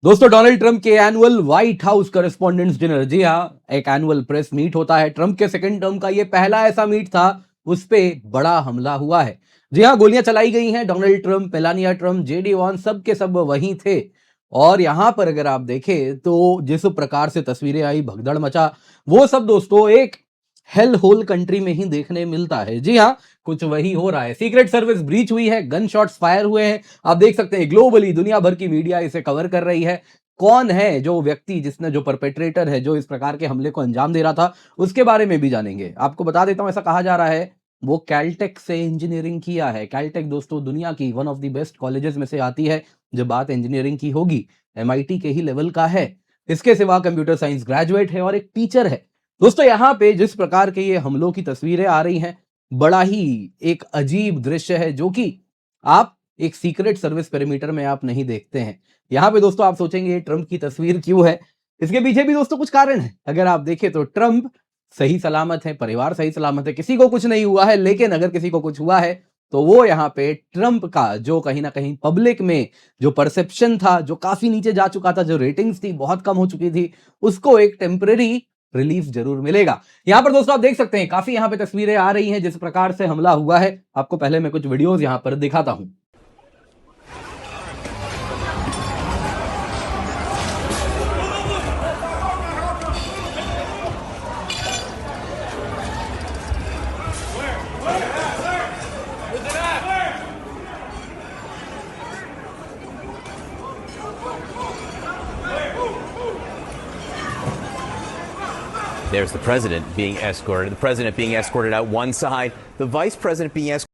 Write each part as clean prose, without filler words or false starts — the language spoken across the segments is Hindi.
दोस्तों, डोनाल्ड ट्रंप के एनुअल व्हाइट हाउस करेस्पॉन्डेंट्स डिनर, जी हाँ, एक एनुअल प्रेस मीट होता है। ट्रंप के सेकंड टर्म का ये पहला ऐसा मीट था, उस पे बड़ा हमला हुआ है। जी हाँ, गोलियां चलाई गई हैं। Donald Trump, Melania Trump, JD वांस सब के सब वहीं थे। और यहां पर अगर आप देखें तो जिस प्रकार से तस्वीरें आई, भगदड़ मचा, वो सब दोस्तों एक हेल होल कंट्री में ही देखने मिलता है। जी हाँ, कुछ वही हो रहा है। सीक्रेट सर्विस ब्रीच हुई है, गन शॉट्स फायर हुए हैं। आप देख सकते हैं ग्लोबली दुनिया भर की मीडिया इसे कवर कर रही है। कौन है जो व्यक्ति, जिसने, जो परपेट्रेटर है, जो इस प्रकार के हमले को अंजाम दे रहा था, उसके बारे में भी जानेंगे। आपको बता देता हूं, ऐसा कहा जा रहा है वो कैलटेक से इंजीनियरिंग किया है। कैलटेक दोस्तों दुनिया की one of the best colleges में से आती है जब बात इंजीनियरिंग की होगी। एमआईटी के ही लेवल का है। इसके सिवा कंप्यूटर साइंस ग्रेजुएट है और एक टीचर है। दोस्तों, यहां पे जिस प्रकार के ये हमलों की तस्वीरें आ रही हैं, बड़ा ही एक अजीब दृश्य है जो कि आप एक सीक्रेट सर्विस पेरीमीटर में आप नहीं देखते हैं। यहां पे दोस्तों आप सोचेंगे ये ट्रंप की तस्वीर क्यों है? इसके पीछे भी दोस्तों कुछ कारण है। अगर आप देखें तो ट्रंप सही सलामत है, परिवार सही सलामत है, किसी को कुछ नहीं हुआ है। लेकिन अगर किसी को कुछ हुआ है तो वो यहां पे ट्रंप का जो कहीं ना कहीं पब्लिक में जो परसेप्शन था, जो काफी नीचे जा चुका था, जो रेटिंग्स थी बहुत कम हो चुकी थी, उसको एक टेम्परेरी रिलीफ जरूर मिलेगा। यहां पर दोस्तों आप देख सकते हैं काफी यहां पे तस्वीरें आ रही हैं जिस प्रकार से हमला हुआ है। आपको पहले मैं कुछ वीडियोस यहां पर दिखाता हूं। There's the president being escorted. The president being escorted out one side, the vice president being escorted.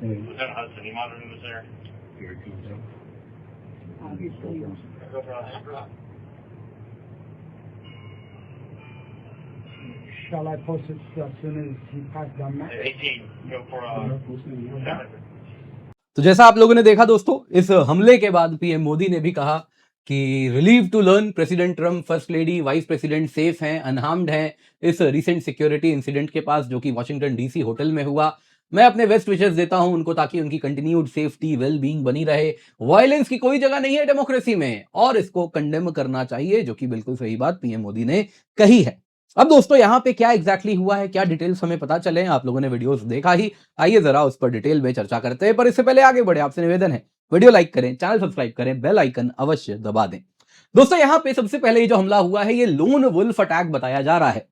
Lieutenant Hudson, you monitoring this there? Here it comes up. Shall I post it as soon as he passed down now? 18, go for तो जैसा आप लोगों ने देखा दोस्तों, इस हमले के बाद पीएम मोदी ने भी कहा कि relieve to learn president Trump, first lady, vice president safe हैं, अनहार्म्ड हैं इस रिसेंट सिक्योरिटी इंसिडेंट के पास जो कि वॉशिंगटन डीसी होटल में हुआ। मैं अपने बेस्ट विशेस देता हूं उनको ताकि उनकी कंटिन्यूड सेफ्टी, वेल बीइंग बनी रहे। वायलेंस की कोई जगह नहीं है डेमोक्रेसी में और इसको कंडेम करना चाहिए, जो कि बिल्कुल सही बात पीएम मोदी ने कही है। अब दोस्तों यहां पे क्या एग्जैक्टली हुआ है, क्या डिटेल्स हमें पता चले, आप लोगों ने वीडियोस देखा ही, आइए जरा उस पर डिटेल में चर्चा करते हैं। पर इससे पहले आगे बढ़े आपसे निवेदन है, वीडियो लाइक करें, चैनल सब्सक्राइब करें, बेल आइकन अवश्य दबा दें। दोस्तों यहां पे सबसे पहले ये जो हमला हुआ है ये लोन वुल्फ अटैक बताया जा रहा है।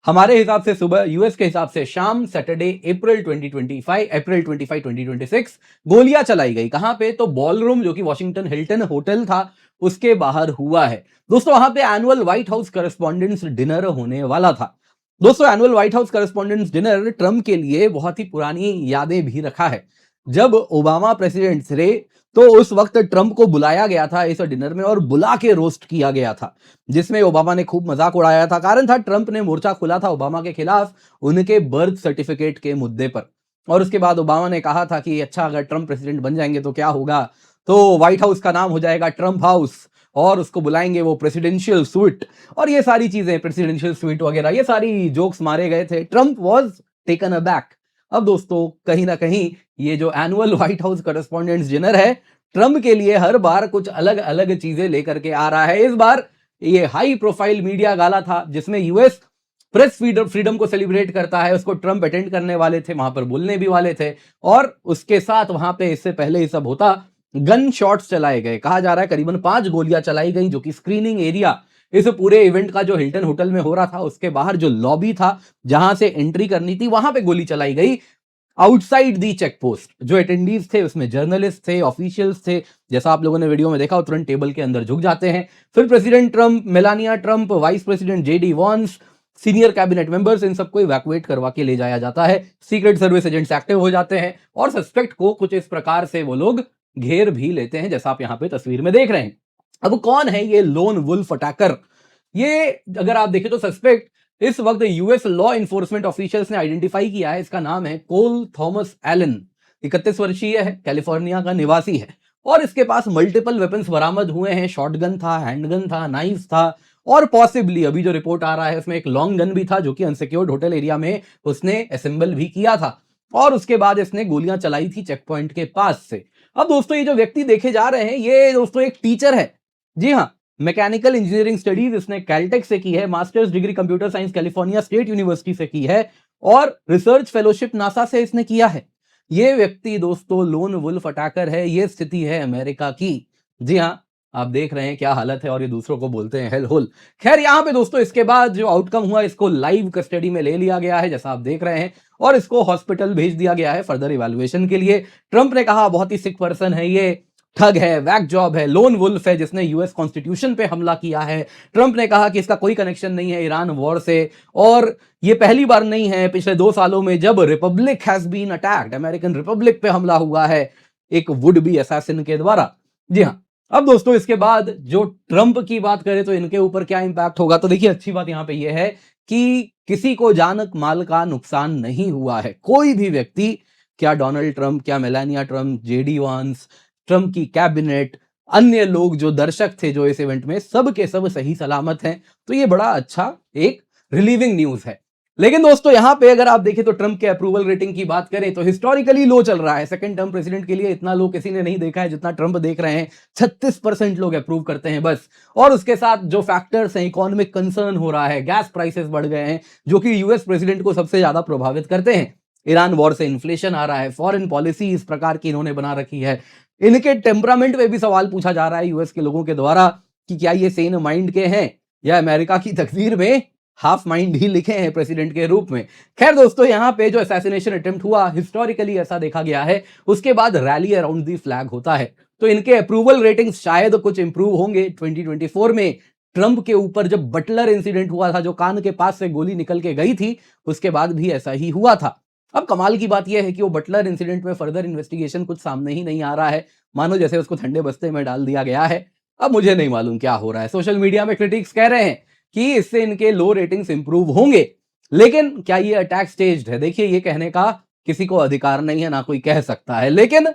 हमारे हिसाब से सुबह, यूएस के हिसाब से शाम, सैटरडे अप्रैल 25 2026 गोलियां चलाई गई। कहां पे? तो बॉलरूम जो कि वॉशिंगटन हिल्टन होटल था उसके बाहर हुआ है। दोस्तों वहां पे annual white house correspondents dinner होने वाला था। दोस्तों annual white house correspondents dinner Trump के लिए बहुत ही पुरानी यादें भी रखा है। जब ओबामा प्रेसिडेंट थे तो उस वक्त ट्रंप को बुलाया गया था इस डिनर में और बुला के रोस्ट किया गया था, जिसमें ओबामा ने खूब मजाक उड़ाया था। कारण था ट्रंप ने मोर्चा खोला था ओबामा के खिलाफ उनके बर्थ सर्टिफिकेट के मुद्दे पर। और उसके बाद ओबामा ने कहा था कि अच्छा अगर ट्रंप प्रेसिडेंट बन जाएंगे तो क्या होगा, तो व्हाइट हाउस का नाम हो जाएगा ट्रंप हाउस और उसको बुलाएंगे वो प्रेसिडेंशियल स्वीट और ये सारी चीजें, प्रेसिडेंशियल स्वीट वगैरह, ये सारी जोक्स मारे गए थे। ट्रंप वाज टेकन अबैक अब दोस्तों कहीं ना कहीं ये जो annual white house correspondents dinner है, ट्रम्प के लिए हर बार कुछ अलग अलग चीजें लेकर के आ रहा है। इस बार ये हाई प्रोफाइल मीडिया गाला था जिसमें यूएस प्रेस फ्रीडम को सेलिब्रेट करता है, उसको ट्रम्प अटेंड करने वाले थे, वहां पर बोलने भी वाले थे। और उसके साथ वहां पे इससे पहले ये सब होता, गन शॉट्स चलाए गए। कहा जा रहा है करीबन 5 गोलियां चलाई गई, जो कि स्क्रीनिंग एरिया इस पूरे इवेंट का जो हिल्टन होटल में हो रहा था उसके बाहर जो लॉबी था जहां से एंट्री करनी थी, वहां पे गोली चलाई गई आउटसाइड दी चेक पोस्ट। जो अटेंडीज थे उसमें जर्नलिस्ट थे, ऑफिशियल्स थे, जैसा आप लोगों ने वीडियो में देखा, तुरंत टेबल के अंदर झुक जाते हैं। फिर president Trump, Melania Trump, vice president JD Vance, senior cabinet members, इन सबको इवैक्यूएट करवा के ले जाया जाता है। सीक्रेट सर्विस एजेंट्स एक्टिव हो जाते हैं और सस्पेक्ट को कुछ इस प्रकार से वो लोग घेर भी लेते हैं, जैसा आप यहां पे तस्वीर में देख रहे हैं। अब कौन है ये लोन वुल्फ अटैकर? ये अगर आप देखें तो सस्पेक्ट इस वक्त यूएस लॉ इन्फोर्समेंट ऑफिशियल्स ने आइडेंटिफाई किया है। इसका नाम है कोल थॉमस एलन। 31 वर्षीय है, कैलिफोर्निया का निवासी है और इसके पास मल्टीपल वेपन्स बरामद हुए हैं। शॉटगन था, हैंडगन था, नाइफ था और पॉसिबली अभी जो रिपोर्ट आ रहा है उसमें एक लॉन्ग गन भी था, जो कि अनसिक्योर्ड होटल एरिया में उसने असेंबल भी किया था। और उसके बाद इसने गोलियां चलाई थी चेक पॉइंट के पास से। अब दोस्तों ये जो व्यक्ति देखे जा रहे हैं, ये दोस्तों एक टीचर है। जी हाँ, मैकेनिकल इंजीनियरिंग स्टडीज इसने कैलटेक से की है, masters degree computer science California state university से की है और रिसर्च फेलोशिप नासा से इसने किया है। ये व्यक्ति दोस्तों लोन वुल्फ अटैकर है। ये स्थिति है अमेरिका की। जी हाँ, आप देख रहे हैं क्या हालत है और ये दूसरों को बोलते हैं हेल होल। खैर यहाँ पे दोस्तों इसके बाद जो आउटकम हुआ, इसको लाइव कस्टडी में ले लिया गया है, जैसा आप देख रहे हैं, और इसको हॉस्पिटल भेज दिया गया है फर्दर इवैल्यूएशन के लिए। ट्रंप ने कहा बहुत ही सिक पर्सन है ये, ठग है, वैक जॉब है, लोन वुल्फ है जिसने यूएस कॉन्स्टिट्यूशन पे हमला किया है। ट्रंप ने कहा कि इसका कोई कनेक्शन नहीं है ईरान वॉर से और ये पहली बार नहीं है पिछले 2 सालों में जब republic has been attacked, American republic पे हमला हुआ है एक वुड बी असैसिन के द्वारा। जी हाँ, अब दोस्तों इसके बाद जो ट्रंप की बात करें तो इनके ऊपर क्या इंपैक्ट होगा, तो देखिए अच्छी बात यहां पे ये है कि किसी को जान माल का नुकसान नहीं हुआ है। कोई भी व्यक्ति, क्या डोनाल्ड ट्रंप, क्या मेलानिया ट्रंप, जेडी वांस, ट्रंप की कैबिनेट, अन्य लोग जो दर्शक थे जो इस इवेंट में, सब के सब सही सलामत हैं। तो ये बड़ा अच्छा एक रिलीविंग न्यूज है। लेकिन दोस्तों यहां पे अगर आप देखें तो ट्रंप के अप्रूवल रेटिंग की बात करें तो हिस्टोरिकली लो चल रहा है। सेकंड टर्म प्रेसिडेंट के लिए इतना लो किसी ने नहीं देखा है जितना ट्रंप देख रहे हैं। 36% लोग अप्रूव करते हैं बस। और उसके साथ जो फैक्टर्स हैं, इकोनॉमिक कंसर्न हो रहा है, गैस प्राइसेस बढ़ गए हैं जो कि यूएस प्रेसिडेंट को सबसे ज्यादा प्रभावित करते हैं। ईरान वॉर से इन्फ्लेशन आ रहा है, फॉरेन पॉलिसी इस प्रकार की इन्होंने बना रखी है। इनके टेम्परामेंट पे भी सवाल पूछा जा रहा है यूएस के लोगों के द्वारा कि क्या ये सेन माइंड के हैं या अमेरिका की तकदीर में हाफ माइंड ही लिखे हैं प्रेसिडेंट के रूप में। खैर दोस्तों यहां पे जो असैसिनेशन अटेम्प्ट हुआ, हिस्टोरिकली ऐसा देखा गया है, उसके बाद रैली अराउंड दी फ्लैग होता है। तो इनके अप्रूवल रेटिंग्स शायद कुछ इंप्रूव होंगे 2024 में। ट्रंप के ऊपर जब बटलर इंसिडेंट हुआ था, जो कान के पास से गोली निकल के गई थी, उसके बाद भी ऐसा ही हुआ था। अब कमाल की बात यह है कि वो बटलर इंसिडेंट में फर्दर इन्वेस्टिगेशन कुछ सामने ही नहीं आ रहा है, मानो जैसे उसको ठंडे बस्ते में डाल दिया गया है। अब मुझे नहीं मालूम क्या हो रहा है। सोशल मीडिया में क्रिटिक्स कह रहे हैं कि इससे इनके लो रेटिंग्स इंप्रूव होंगे, लेकिन क्या ये अटैक स्टेज्ड है? देखिए ये कहने का किसी को अधिकार नहीं है, ना कोई कह सकता है, लेकिन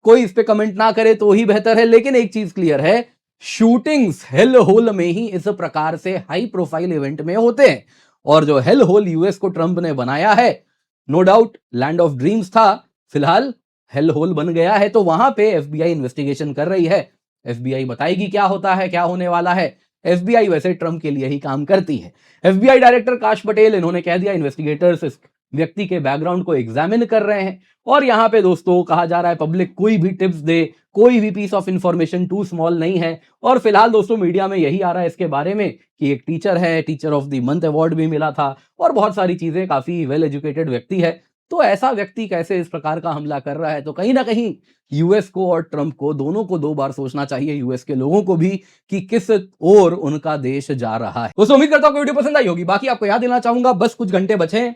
कोई इस पे कमेंट ना करे तो ही बेहतर है। लेकिन एक चीज क्लियर है, शूटिंग्स हेल होल में ही इस प्रकार से हाई प्रोफाइल इवेंट में होते हैं। और जो हेल होल यूएस को ट्रंप ने बनाया है, no doubt land of dreams था, फिलहाल हेल होल बन गया है। तो वहां पे एफबीआई इन्वेस्टिगेशन कर रही है। एफबीआई बताएगी क्या होता है, क्या होने वाला है। एफबीआई वैसे ट्रंप के लिए ही काम करती है। एफबीआई डायरेक्टर काश पटेल, इन्होंने कह दिया इन्वेस्टिगेटर्स इस व्यक्ति के बैकग्राउंड को एग्जामिन कर रहे हैं। और यहां पे दोस्तों कहा जा रहा है पब्लिक कोई भी टिप्स दे, कोई भी piece of information too small नहीं है। और फिलहाल दोस्तों मीडिया में यही आ रहा है इसके बारे में कि एक टीचर है, teacher of the month award भी मिला था और बहुत सारी चीजें, काफी वेल एजुकेटेड व्यक्ति है। तो ऐसा व्यक्ति कैसे इस प्रकार का हमला कर रहा है? तो कहीं ना कहीं यूएस को और ट्रंप को, दोनों को 2 बार सोचना चाहिए, यूएस के लोगों को भी, कि किस ओर उनका देश जा रहा है। दोस्तों उम्मीद करता हूं वीडियो पसंद आई होगी। बाकी आपको याद देना चाहूंगा, बस कुछ घंटे बचे हैं,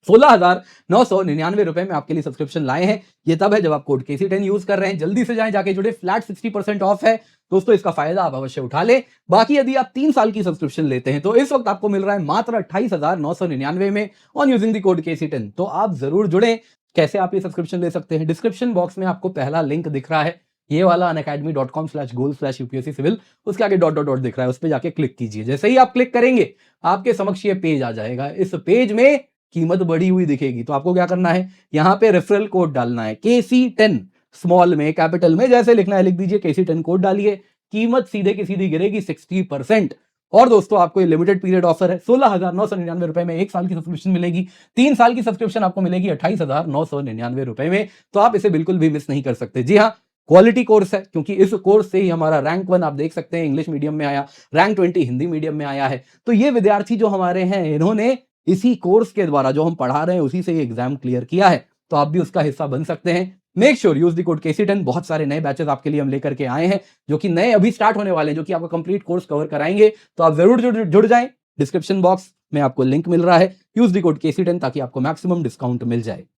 16,999 रुपए में आपके लिए सब्सक्रिप्शन लाए हैं। ये तब है जब आप कोड KC10 यूज कर रहे हैं। जल्दी से जाएं, जाके जुड़े, फ्लैट 60% ऑफ है दोस्तों, इसका फायदा आप अवश्य उठा लें। बाकी यदि आप 3 साल की सब्सक्रिप्शन लेते हैं तो इस वक्त आपको मिल रहा है मात्र 28,999 में on using the code KC10। तो आप जरूर जुड़ें। कैसे आप ये सब्सक्रिप्शन ले सकते हैं? डिस्क्रिप्शन बॉक्स में आपको पहला लिंक दिख रहा है, ये वाला unacademy.com/goal/UPSC सिविल, उसके आगे डॉट डॉट डॉट दिख रहा है, उस पर जाके क्लिक कीजिए। जैसे ही आप क्लिक करेंगे आपके समक्ष ये पेज आ जाएगा। इस पेज में कीमत बढ़ी हुई दिखेगी। तो आपको क्या करना है, यहाँ पे रेफरल कोड डालना है KC10 स्मॉल में, कैपिटल में, जैसे लिखना है लिख दीजिए, KC10 कोड डालिए, कीमत सीधे की सीधी गिरेगी 60%। और दोस्तों आपको ये लिमिटेड पीरियड ऑफर है, 16,999 रुपए में 1 साल की सब्सक्रिप्शन मिलेगी, 3 साल की सब्सक्रिप्शन आपको मिलेगी 28,999 रुपए में। तो आप इसे बिल्कुल भी मिस नहीं कर सकते। जी हाँ, क्वालिटी कोर्स है, क्योंकि इस कोर्स से ही हमारा रैंक 1 आप देख सकते हैं इंग्लिश मीडियम में आया, रैंक 20 हिंदी मीडियम में आया है। तो ये विद्यार्थी जो हमारे हैं, इन्होंने इसी कोर्स के द्वारा जो हम पढ़ा रहे हैं उसी से एग्जाम क्लियर किया है। तो आप भी उसका हिस्सा बन सकते हैं। Make sure use the code KC10। बहुत सारे नए बैचेस आपके लिए हम लेकर के आए हैं, जो कि नए अभी स्टार्ट होने वाले हैं, जो कि आपका कंप्लीट कोर्स कवर कराएंगे। तो आप जरूर जुड़ जाएं। डिस्क्रिप्शन बॉक्स में आपको लिंक मिल रहा है, यूज द कोड KC10 ताकि आपको मैक्सिमम डिस्काउंट मिल जाए।